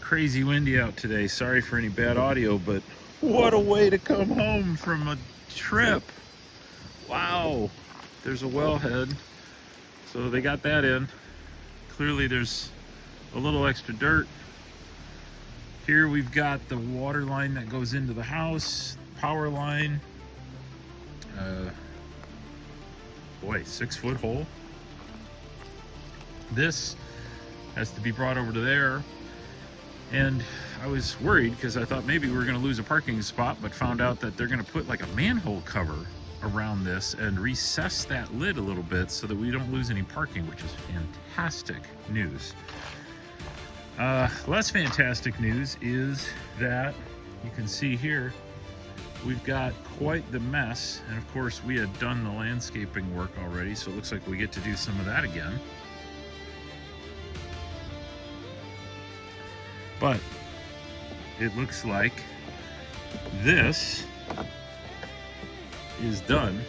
crazy windy out today. Sorry for any bad audio, but what a way to come home from a trip. Wow. There's a wellhead. So they got that in. Clearly there's a little extra dirt. Here we've got the water line that goes into the house, power line. Boy, 6-foot hole. This has to be brought over to there. And I was worried because I thought maybe we were going to lose a parking spot, but found out that they're going to put like a manhole cover around this and recess that lid a little bit so that we don't lose any parking, which is fantastic news. Less fantastic news is that you can see here we've got quite the mess, and of course we had done the landscaping work already, so it looks like we get to do some of that again. But it looks like this is done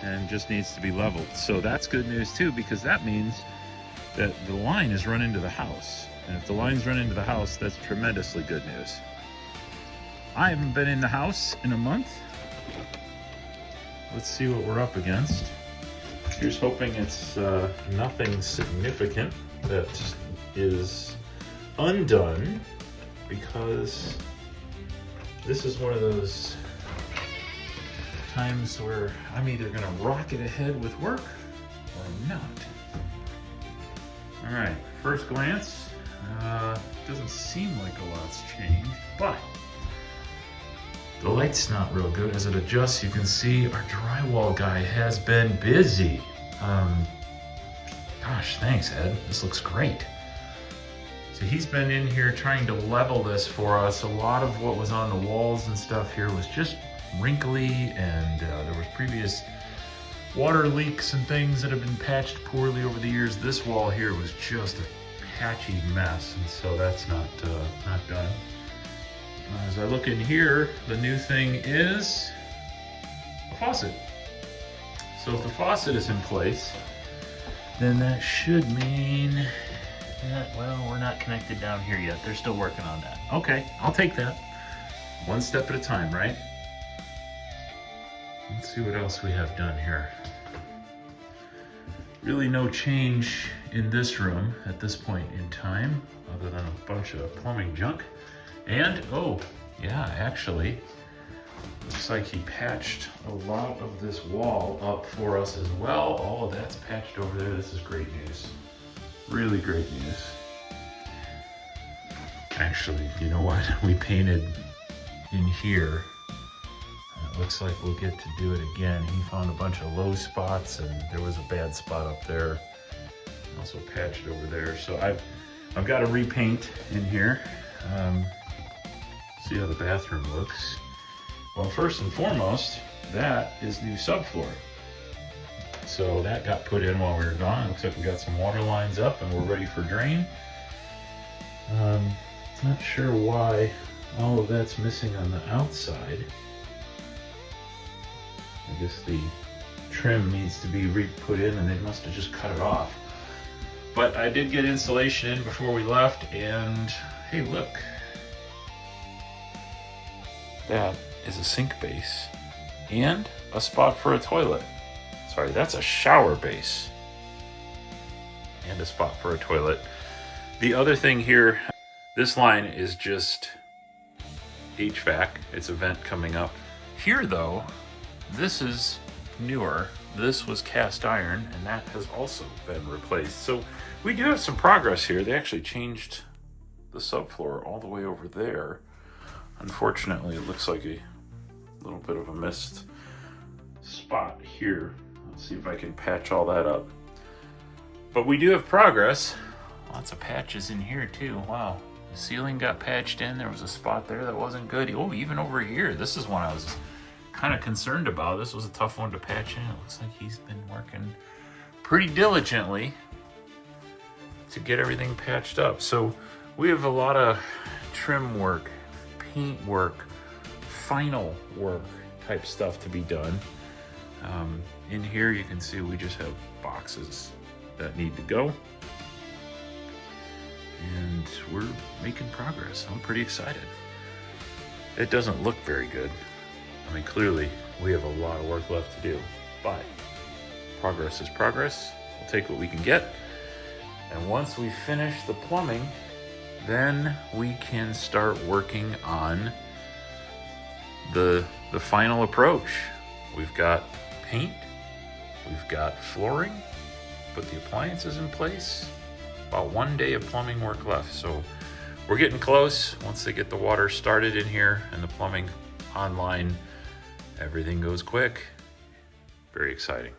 and just needs to be leveled. So that's good news too, because that means that the line is run into the house. And if the lines run into the house, that's tremendously good news. I haven't been in the house in a month. Let's see what we're up against. Here's hoping it's nothing significant that is undone, because this is one of those times where I'm either gonna rocket ahead with work or not. All right, first glance, doesn't seem like a lot's changed, but the light's not real good. As it adjusts, you can see our drywall guy has been busy. Gosh, thanks, Ed. This looks great. So he's been in here trying to level this for us. A lot of what was on the walls and stuff here was just wrinkly, and there was previous water leaks and things that have been patched poorly over the years. This wall here was just a patchy mess, and so that's not done. As I look in here, the new thing is a faucet. So if the faucet is in place, then that should mean that, well, we're not connected down here yet. They're still working on that. Okay, I'll take that. One step at a time, right? Let's see what else we have done here. Really no change in this room at this point in time, other than a bunch of plumbing junk. And, oh, yeah, actually, looks like he patched a lot of this wall up for us as well. All of that's patched over there. This is great news. Really great news. Actually, you know what? We painted in here. It looks like we'll get to do it again. He found a bunch of low spots, and there was a bad spot up there. Also patched over there. So I've got to repaint in here. See how the bathroom looks. Well, first and foremost, that is new subfloor. So that got put in while we were gone. It looks like we got some water lines up and we're ready for drain. Not sure why all of that's missing on the outside. I guess the trim needs to be re-put in, and they must have just cut it off. But I did get insulation in before we left, and hey, look. That is a sink base and a spot for a toilet. Sorry, that's a shower base and a spot for a toilet. The other thing here, this line is just HVAC. It's a vent coming up. Here though, this is newer. This was cast iron, and that has also been replaced. So we do have some progress here. They actually changed the subfloor all the way over there. Unfortunately, it looks like a little bit of a missed spot here. Let's see if I can patch all that up. But we do have progress. Lots of patches in here too. Wow. The ceiling got patched in. There was a spot there that wasn't good. Oh, even over here. This is one I was kind of concerned about. This was a tough one to patch in. It looks like he's been working pretty diligently to get everything patched up. So we have a lot of trim work, paint work, final work type stuff to be done. In here you can see we just have boxes that need to go. and we're making progress. I'm pretty excited. It doesn't look very good. I mean, clearly we have a lot of work left to do, but progress is progress. We'll take what we can get. And once we finish the plumbing, then we can start working on the final approach. We've got paint, we've got flooring, put the appliances in place. About 1 day of plumbing work left. So we're getting close. Once they get the water started in here and the plumbing online, everything goes quick. Very exciting.